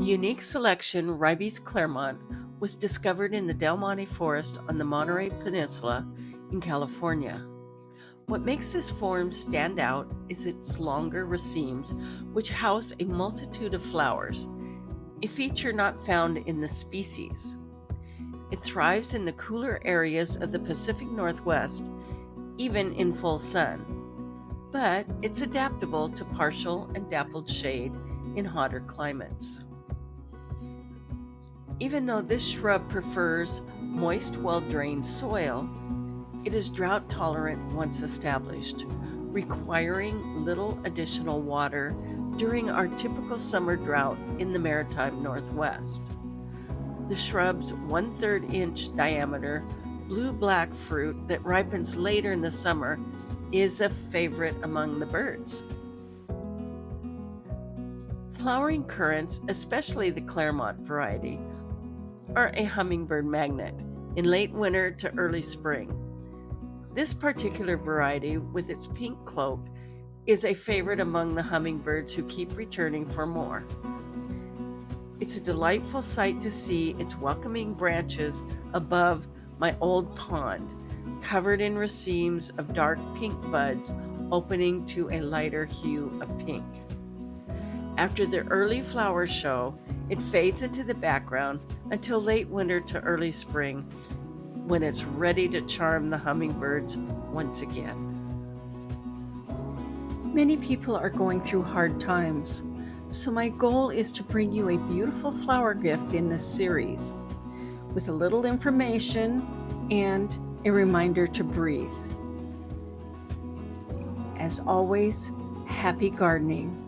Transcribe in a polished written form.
unique selection Ribes Claremont was discovered in the Del Monte forest on the Monterey Peninsula in California. What makes this form stand out is its longer racemes, which house a multitude of flowers, a feature not found in the species. It thrives in the cooler areas of the Pacific Northwest, even in full sun, but it's adaptable to partial and dappled shade in hotter climates. Even though this shrub prefers moist, well-drained soil, it is drought tolerant once established, requiring little additional water during our typical summer drought in the maritime Northwest. The shrub's 1/3 inch diameter blue-black fruit that ripens later in the summer is a favorite among the birds. Flowering currants, especially the Claremont variety, are a hummingbird magnet in late winter to early spring. This particular variety, with its pink cloak, is a favorite among the hummingbirds who keep returning for more. It's a delightful sight to see its welcoming branches above my old pond, covered in racemes of dark pink buds opening to a lighter hue of pink. After the early flower show, it fades into the background until late winter to early spring, when it's ready to charm the hummingbirds once again. Many people are going through hard times, so my goal is to bring you a beautiful flower gift in this series, with a little information and a reminder to breathe. As always, happy gardening.